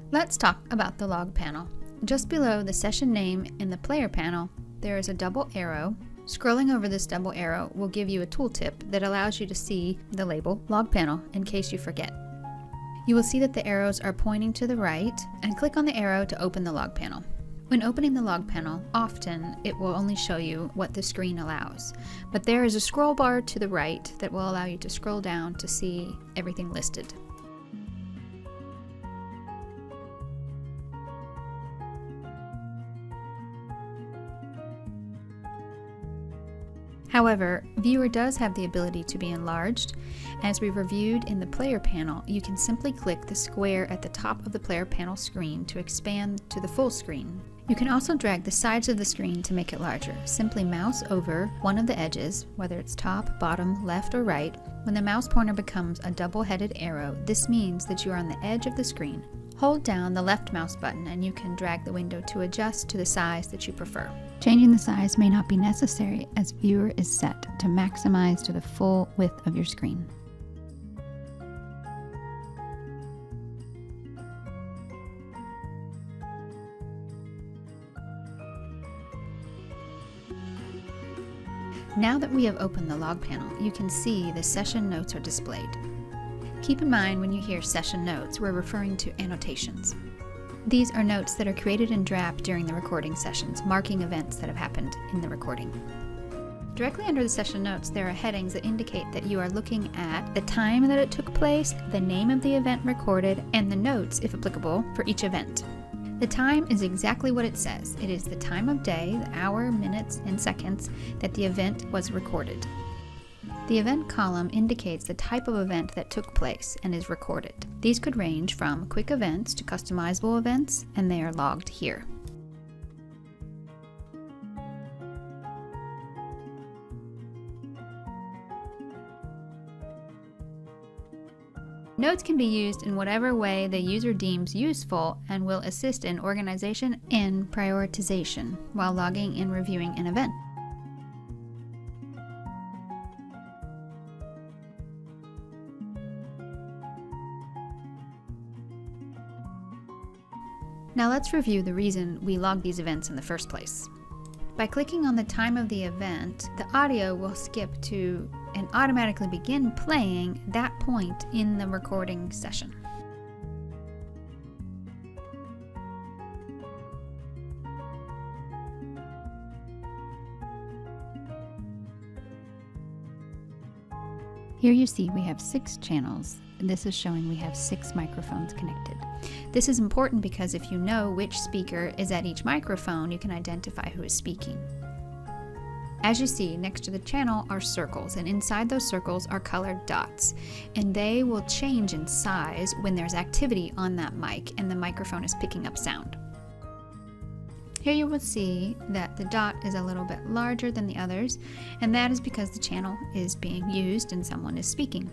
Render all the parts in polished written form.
Let's talk about the log panel. Just below the session name in the player panel, there is a double arrow. Scrolling over this double arrow will give you a tooltip that allows you to see the label log panel in case you forget. You will see that the arrows are pointing to the right, and click on the arrow to open the log panel. When opening the log panel, often it will only show you what the screen allows, but there is a scroll bar to the right that will allow you to scroll down to see everything listed. However, Viewer does have the ability to be enlarged. As we reviewed in the player panel, you can simply click the square at the top of the player panel screen to expand to the full screen. You can also drag the sides of the screen to make it larger. Simply mouse over one of the edges, whether it's top, bottom, left, or right. When the mouse pointer becomes a double-headed arrow, this means that you are on the edge of the screen. Hold down the left mouse button and you can drag the window to adjust to the size that you prefer. Changing the size may not be necessary as Viewer is set to maximize to the full width of your screen. Now that we have opened the log panel, you can see the session notes are displayed. Keep in mind when you hear session notes, we're referring to annotations. These are notes that are created in draft during the recording sessions, marking events that have happened in the recording. Directly under the session notes, there are headings that indicate that you are looking at the time that it took place, the name of the event recorded, and the notes, if applicable, for each event. The time is exactly what it says. It is the time of day, the hour, minutes, and seconds that the event was recorded. The event column indicates the type of event that took place and is recorded. These could range from quick events to customizable events, and they are logged here. Notes can be used in whatever way the user deems useful and will assist in organization and prioritization while logging and reviewing an event. Now let's review the reason we log these events in the first place. By clicking on the time of the event, the audio will skip to and automatically begin playing that point in the recording session. Here you see we have 6 channels. This is showing we have 6 microphones connected. This is important because if you know which speaker is at each microphone, you can identify who is speaking. As you see, next to the channel are circles, and inside those circles are colored dots, and they will change in size when there's activity on that mic and the microphone is picking up sound. Here you will see that the dot is a little bit larger than the others, and that is because the channel is being used and someone is speaking.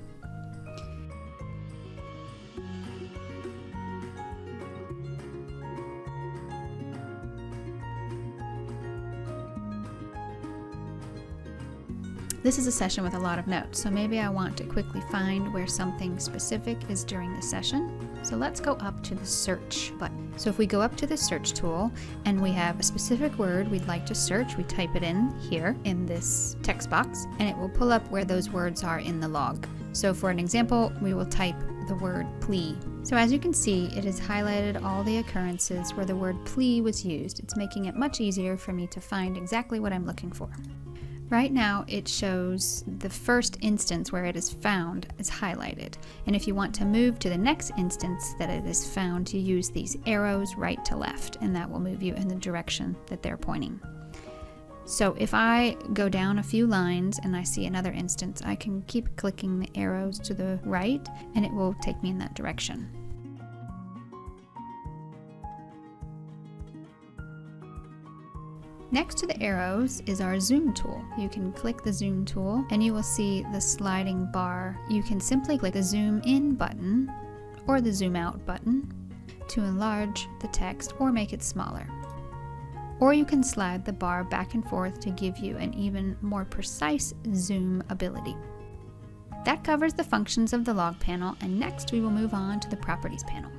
This is a session with a lot of notes, so maybe I want to quickly find where something specific is during the session. So let's go up to the search button. So if we go up to the search tool and we have a specific word we'd like to search, we type it in here in this text box and it will pull up where those words are in the log. So for an example, we will type the word plea. So as you can see, it has highlighted all the occurrences where the word plea was used. It's making it much easier for me to find exactly what I'm looking for. Right now it shows the first instance where it is found is highlighted, and if you want to move to the next instance that it is found, you use these arrows right to left, and that will move you in the direction that they're pointing. So if I go down a few lines and I see another instance, I can keep clicking the arrows to the right and it will take me in that direction. Next to the arrows is our zoom tool. You can click the zoom tool and you will see the sliding bar. You can simply click the zoom in button or the zoom out button to enlarge the text or make it smaller. Or you can slide the bar back and forth to give you an even more precise zoom ability. That covers the functions of the log panel, and next we will move on to the properties panel.